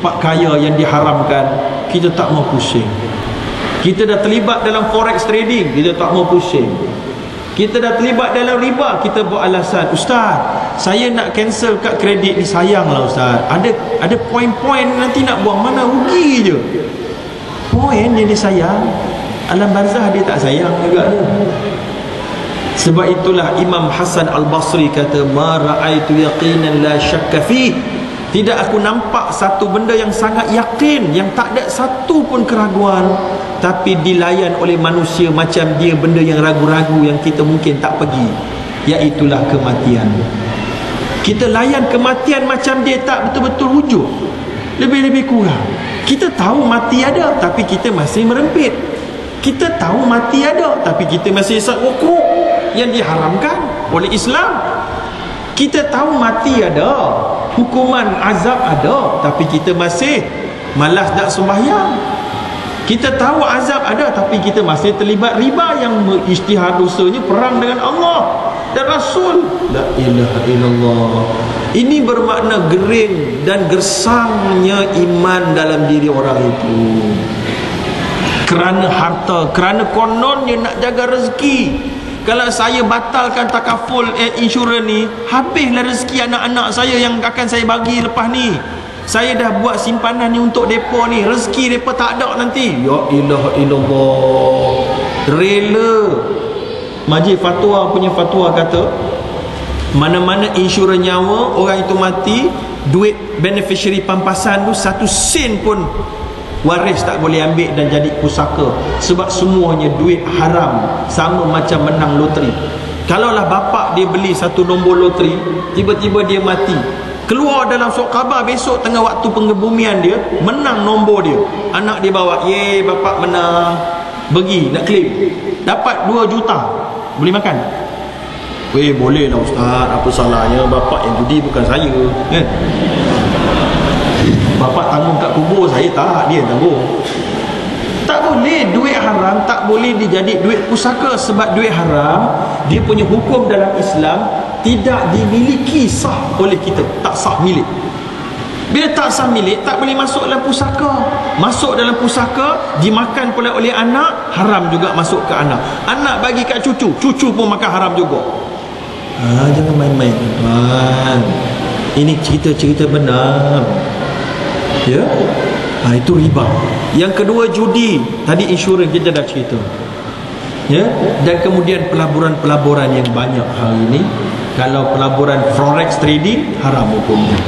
tempat kaya yang diharamkan, kita tak mau pusing. Kita dah terlibat dalam forex trading, kita tak mau pusing. Kita dah terlibat dalam riba, kita buat alasan, Ustaz, saya nak cancel kad kredit ni, sayanglah Ustaz, ada poin-poin nanti nak buang, mana rugi je. Poin yang dia sayang, alam barzah dia tak sayang juga dia. Sebab itulah Imam Hasan Al-Basri kata, ma ra'aitu yaqinan la syakka fi. Tidak aku nampak satu benda yang sangat yakin, yang tak ada satu pun keraguan, tapi dilayan oleh manusia macam dia benda yang ragu-ragu, yang kita mungkin tak pergi, iaitulah kematian. Kita layan kematian macam dia tak betul-betul wujud, lebih-lebih kurang. Kita tahu mati ada, tapi kita masih merempit. Kita tahu mati ada, tapi kita masih isap rokok yang diharamkan oleh Islam. Kita tahu mati ada, hukuman azab ada, tapi kita masih malas nak sembahyang. Kita tahu azab ada, tapi kita masih terlibat riba yang isytihar dosanya perang dengan Allah dan Rasul. La ilaha illallah. Ini bermakna gering dan gersangnya iman dalam diri orang itu. Kerana harta, kerana kononnya nak jaga rezeki. Kalau saya batalkan takaful insurans ni, habislah rezeki anak-anak saya yang akan saya bagi lepas ni. Saya dah buat simpanan ni untuk depa ni, rezeki depa tak ada nanti. Ya ilaha illallah. Rela. Majlis fatwa punya fatwa kata, mana-mana insurans nyawa orang itu mati, duit beneficiary pampasan tu 1 sen pun waris tak boleh ambil dan jadi pusaka. Sebab semuanya duit haram, sama macam menang loteri. Kalaulah bapak dia beli satu nombor loteri, tiba-tiba dia mati, keluar dalam surat khabar besok tengah waktu pengebumian dia, menang nombor dia, anak dia bawa, ye bapak menang, pergi nak claim, dapat 2 juta, boleh makan? Weh, boleh lah Ustaz, apa salahnya, bapak yang judi bukan saya kan? Bapak tanggung kat kubur saya, tak, dia tanggung. Tak boleh, duit haram tak boleh dijadi duit pusaka. Sebab duit haram, dia punya hukum dalam Islam tidak dimiliki sah oleh kita, tak sah milik. Bila tak sah milik, tak boleh masuk dalam pusaka. Masuk dalam pusaka, dimakan pula oleh anak, haram juga masuk ke anak. Anak bagi kat cucu, cucu pun makan haram juga. Jangan main-main tuan. Ini cerita-cerita benar. Ya, itu riba. Yang kedua judi. Tadi insurans kita dah cerita. Ya, dan kemudian pelaburan-pelaburan yang banyak hari ini. Kalau pelaburan forex trading, haram hukumnya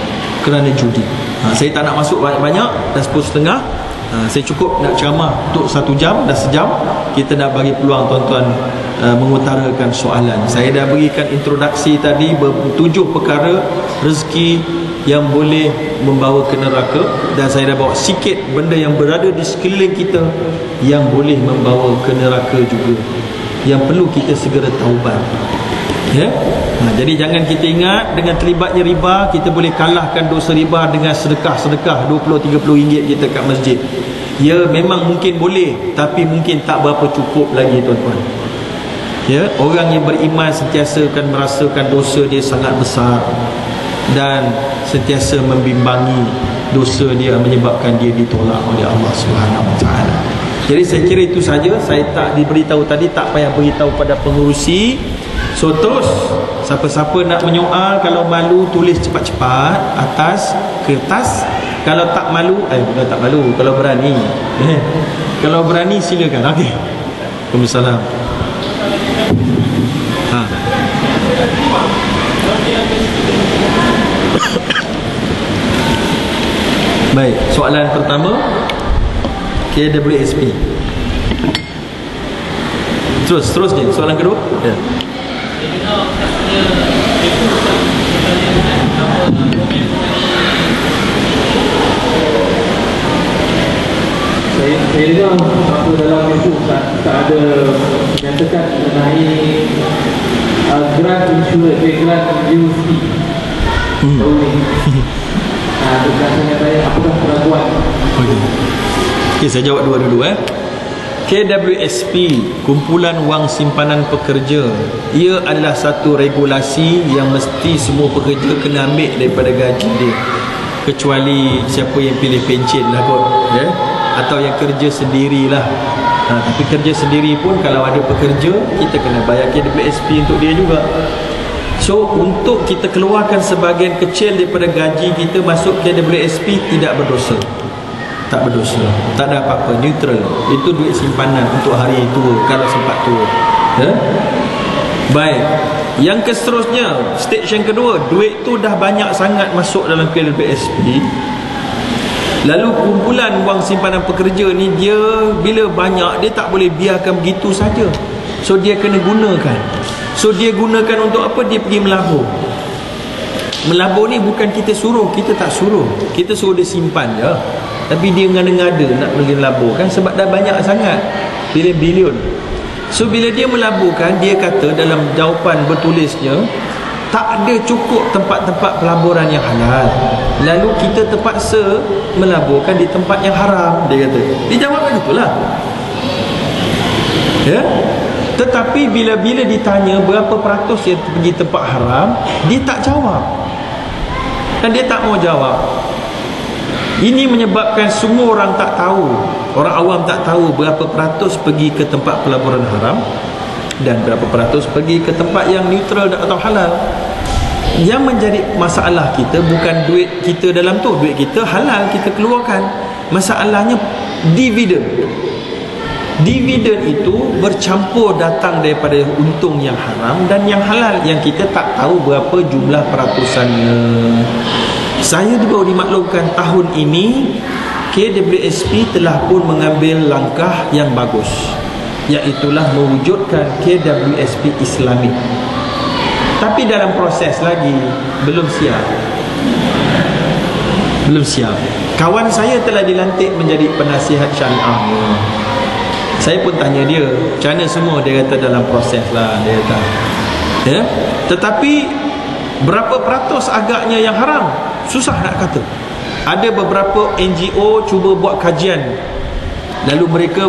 kerana judi. Saya tak nak masuk banyak-banyak, dah 10.30. Saya cukup nak ceramah untuk 1 jam, dah sejam. Kita nak bagi peluang tuan-tuan mengutarakan soalan. Saya dah berikan introduksi tadi, 7 perkara rezeki yang boleh membawa ke neraka, dan saya dah bawa sikit benda yang berada di sekeliling kita yang boleh membawa ke neraka juga, yang perlu kita segera taubat. Ya? Jadi jangan kita ingat dengan terlibatnya riba kita boleh kalahkan dosa riba dengan sedekah-sedekah 20-30 ringgit kita kat masjid. Ya, memang mungkin boleh, tapi mungkin tak berapa cukup lagi tuan-tuan. Ya, orang yang beriman sentiasa akan merasakan dosa dia sangat besar dan sentiasa membimbangi dosa dia, menyebabkan dia ditolak oleh Allah Subhanahu Wa Taala. Jadi saya kira itu saja. Saya tak diberitahu tadi, tak payah beritahu pada pengurusi. So terus siapa-siapa nak menyoal, kalau malu tulis cepat-cepat atas kertas. Kalau tak malu, bukan tak malu, kalau berani. Kalau berani silakan. Okey. Waalaikumsalam. Baik, soalan pertama KWSP. Terus je, soalan kedua. Ya. Saya dengar apa dalam Facebook tak ada nyatakan mengenai grant insurance, grant university. Bukan saya tanya apakah keraguan. Okey, saya jawab dua dulu. KWSP, Kumpulan Wang Simpanan Pekerja, ia adalah satu regulasi yang mesti semua pekerja kena ambil daripada gaji dia. kecuali siapa yang pilih pencen lah kot, ya, atau yang kerja sendirilah. Tapi kerja sendiri pun kalau ada pekerja, kita kena bayar KWSP untuk dia juga. So untuk kita keluarkan sebahagian kecil daripada gaji kita masuk KWSP, tidak berdosa. Tak berdosa, tak ada apa-apa, neutral. Itu duit simpanan untuk hari tua kalau sempat tua, ya? Baik, yang seterusnya, stage yang kedua, duit tu dah banyak sangat masuk dalam KWSP. Lalu kumpulan wang simpanan pekerja ni, dia bila banyak, dia tak boleh biarkan begitu saja. So dia kena gunakan. So dia gunakan untuk apa? Dia pergi melabur. Melabur ni bukan kita suruh, kita tak suruh. Kita suruh dia simpan je. Tapi dia ngada-ngada nak pergi melabur kan, sebab dah banyak sangat, bilion-bilion. So bila dia melaburkan, dia kata dalam jawapan bertulisnya, tak ada cukup tempat-tempat pelaburan yang halal, lalu kita terpaksa melaburkan di tempat yang haram, dia kata. Dia jawab itulah, ya. Tetapi bila-bila ditanya berapa peratus yang pergi tempat haram, dia tak jawab. Dan dia tak mau jawab. Ini menyebabkan semua orang tak tahu, orang awam tak tahu berapa peratus pergi ke tempat pelaburan haram dan berapa peratus pergi ke tempat yang neutral atau halal. Yang menjadi masalah kita bukan duit kita dalam tu, duit kita halal, kita keluarkan. Masalahnya dividen. Dividen itu bercampur datang daripada untung yang haram dan yang halal, yang kita tak tahu berapa jumlah peratusannya. Saya baru dimaklumkan tahun ini KWSP telah pun mengambil langkah yang bagus, iaitulah mewujudkan KWSP Islami. Tapi dalam proses lagi, belum siap. Belum siap. Kawan saya telah dilantik menjadi penasihat syariah. Saya pun tanya dia, macam mana semua? Dia kata dalam proses lah, dia kata, ya? Tetapi berapa peratus agaknya yang haram? Susah nak kata. Ada beberapa NGO cuba buat kajian, lalu mereka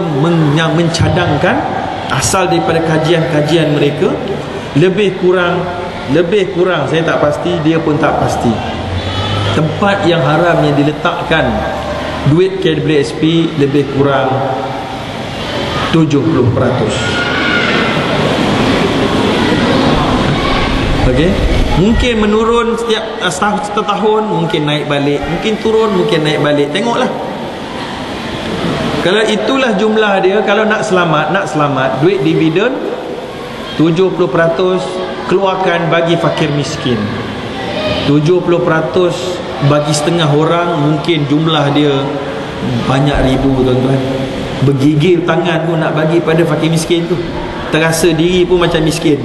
mencadangkan asal daripada kajian-kajian mereka, lebih kurang saya tak pasti, dia pun tak pasti, tempat yang haram yang diletakkan duit KWSP lebih kurang 70%. Okey, mungkin menurun setiap setahun, mungkin naik balik, mungkin turun, mungkin naik balik. Tengoklah. Kalau itulah jumlah dia, kalau nak selamat, duit dividen 70% keluarkan bagi fakir miskin. 70% bagi setengah orang, mungkin jumlah dia banyak ribu, tuan-tuan. Bergigil tangan pun nak bagi pada fakir miskin tu. Terasa diri pun macam miskin.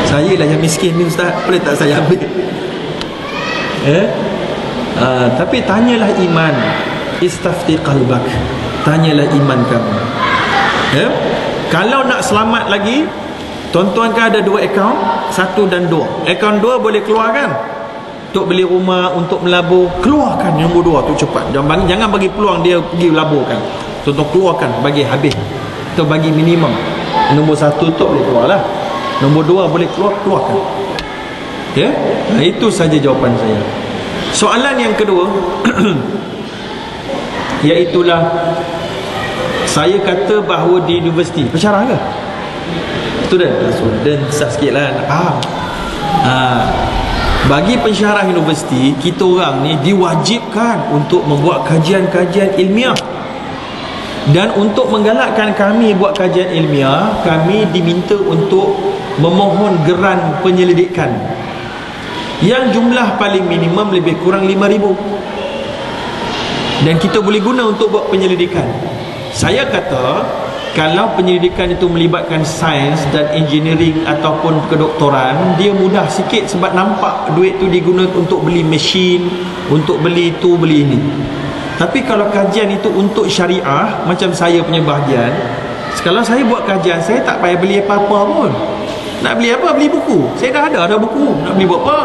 Saya lah yang miskin ni, ustaz, boleh tak saya ambil? Tapi tanyalah iman. Istafti qalbak. Tanyalah iman kamu. Kalau nak selamat lagi, tuan-tuan kan ada 2 akaun, 1 dan 2. Akaun 2 boleh keluarkan untuk beli rumah, untuk melabur. Keluarkan nombor 2 tu cepat. Jangan bagi peluang dia pergi laburkan. Tuan-tuan keluarkan, bagi habis, atau bagi minimum. Nombor 1 tu boleh keluar lah, nombor 2 boleh keluarkan. Ya, nah, itu saja jawapan saya. Soalan yang kedua iaitulah, saya kata bahawa di universiti pensyarah ke? Student susah sikit lah nak faham. Bagi pensyarah universiti, kita orang ni diwajibkan untuk membuat kajian-kajian ilmiah. Dan untuk menggalakkan kami buat kajian ilmiah, kami diminta untuk memohon geran penyelidikan yang jumlah paling minimum lebih kurang 5,000. Dan kita boleh guna untuk buat penyelidikan. Saya kata, kalau penyelidikan itu melibatkan sains dan engineering ataupun kedoktoran, dia mudah sikit sebab nampak duit tu digunakan untuk beli mesin, untuk beli itu, beli ini. Tapi kalau kajian itu untuk syariah, macam saya punya bahagian, kalau saya buat kajian, saya tak payah beli apa-apa pun. Nak beli apa? Beli buku. Saya dah ada buku. Nak beli buat apa?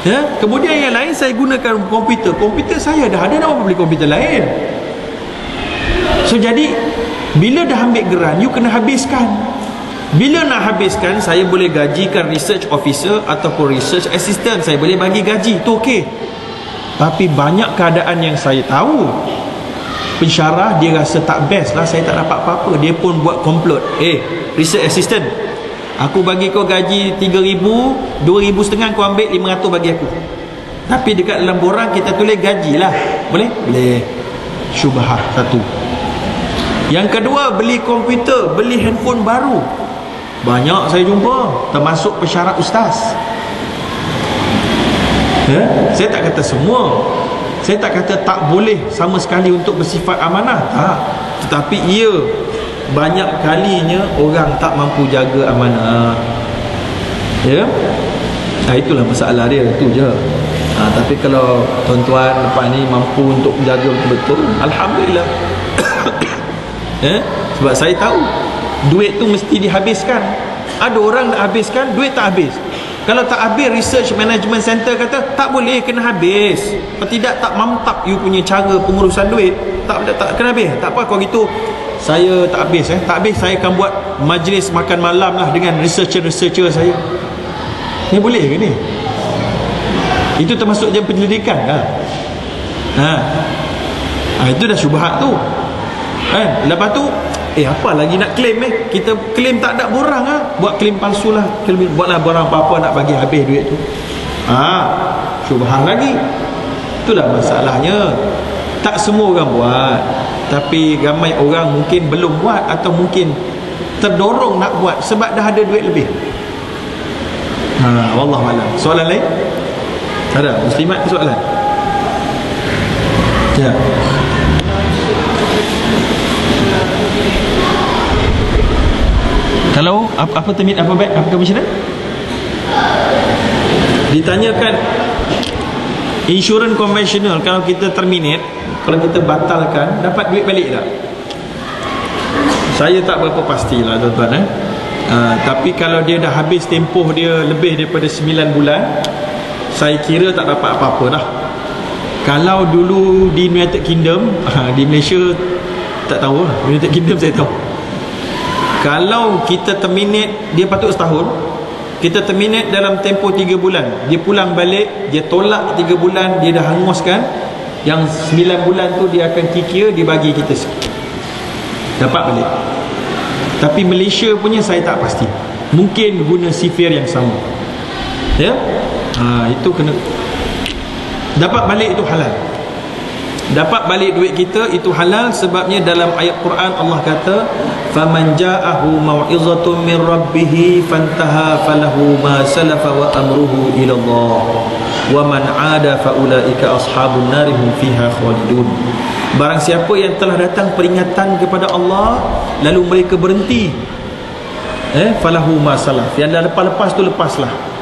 Ya? Kemudian yang lain, saya gunakan komputer. Komputer saya dah ada, nak beli komputer lain. So jadi, bila dah ambil geran, you kena habiskan. Bila nak habiskan, saya boleh gajikan research officer ataupun research assistant, saya boleh bagi gaji, tu okey. Tapi banyak keadaan yang saya tahu, pensyarah dia rasa tak best lah, saya tak dapat apa-apa, dia pun buat komplot. Research assistant, aku bagi kau gaji 3,000, 2,500 kau ambil 500 bagi aku. Tapi dekat dalam borang kita tulis gaji lah. Boleh? Boleh. Syubhah satu. Yang kedua, beli komputer, beli handphone baru. Banyak saya jumpa, termasuk pesyarat ustaz. Saya tak kata semua, saya tak kata tak boleh sama sekali untuk bersifat amanah, tak. Tetapi ia banyak kalinya orang tak mampu jaga amanah. Itulah masalah dia, itu je. Tapi kalau tuan-tuan lepas ni mampu untuk menjaga betul-betul, alhamdulillah. Sebab saya tahu duit tu mesti dihabiskan. Ada orang nak habiskan, duit tak habis. Kalau tak habis, research management center kata tak boleh, kena habis. Kalau tidak, tak mantap you punya cara pengurusan duit. Tak kena habis. Tak apa, kalau gitu saya tak habis. Tak habis, saya akan buat majlis makan malam lah dengan researcher saya. Ni boleh ke ni? Itu termasuk je penyelidikan kan? Itu dah syubhat tu. Lepas tu apa lagi nak claim? Kita claim tak ada borang buat claim palsu lah. Buatlah borang apa-apa nak bagi habis duit tu. Syubhat lagi. Itulah masalahnya. Tak semua orang buat, tapi ramai orang mungkin belum buat, atau mungkin terdorong nak buat sebab dah ada duit lebih. Wallahualam. Soalan lain? Ada muslimat ke soalan? Ya. Kalau apa termit apa baik, apa macam mana? Ditanyakan insurans konvensional, kalau kita terminate, kalau kita batalkan, dapat duit balik tak? Saya tak berapa pastilah tuan-tuan. Tapi kalau dia dah habis tempoh dia lebih daripada 9 bulan, saya kira tak dapat apa-apa dah. Kalau dulu di United Kingdom, di Malaysia tak tahu lah. United Kingdom saya tahu, kalau kita terminate, dia patut setahun. Kita terminate dalam tempoh 3 bulan, dia pulang balik, dia tolak 3 bulan, dia dah hanguskan. Yang 9 bulan tu dia akan kikir, dia bagi kita sikit, dapat balik. Tapi Malaysia punya saya tak pasti, mungkin guna sifir yang sama. Itu kena dapat balik, itu halal. Dapat balik duit kita itu halal, sebabnya dalam ayat Quran Allah kata, faman ja'ahu mau'izatun min rabbih fantaha falahu ma salafa wa amruhu ila Allah wa man 'ada fa ulaika ashabun nar hum fiha khalidun. Barang siapa yang telah datang peringatan kepada Allah lalu mereka berhenti, falahu ma salaf, yang dah lepas-lepas tu lepaslah.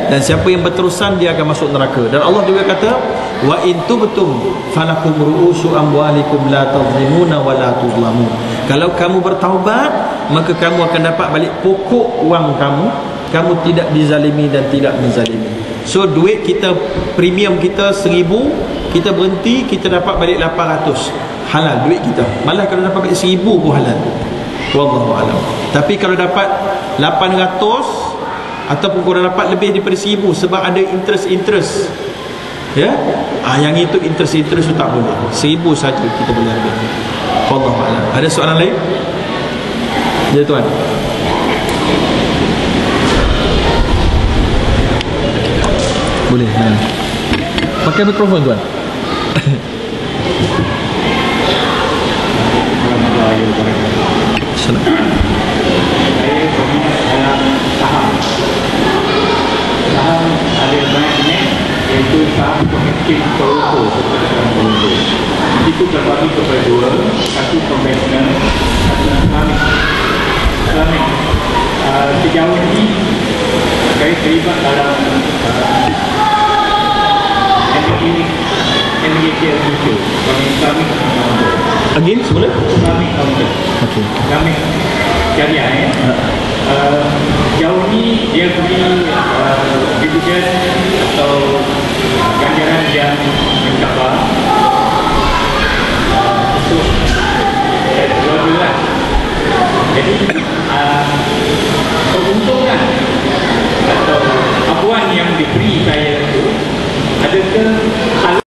Dan siapa yang berterusan, dia akan masuk neraka. Dan Allah juga kata, wa in tubtum falakum ru'usu amwalikum la tadhlimuna wa la tudlamun. Kalau kamu bertaubat, maka kamu akan dapat balik pokok wang kamu. Kamu tidak dizalimi dan tidak menzalimi. So duit kita, premium kita 1,000, kita berhenti, kita dapat balik 800, halal duit kita. Malah kalau dapat balik 1,000 pun halal. Wallahu a'lam. Tapi kalau dapat 800 ataupun korang dapat lebih daripada 1,000, sebab ada interest, yang itu interest itu tak boleh. 1,000 saja kita boleh ambil. Wallahu a'lam. Ada soalan lain? Ya tuan. Boleh. Pakai mikrofon tuan. Assalamualaikum. Saham ada banyak jenis, iaitu saham domestik Toronto seperti saham Toronto. Itu terbagi kepada dua, satu konvensional, satu Islamic. Sejauh ini saya terlibat dalam MBA muncul Islamic Counter. Again, sebenarnya? Islamic Counter. Okay. Islamic jariah jauh ni dia beri dividen atau ganjaran yang mencabar untuk jual-jualan. Jadi adakah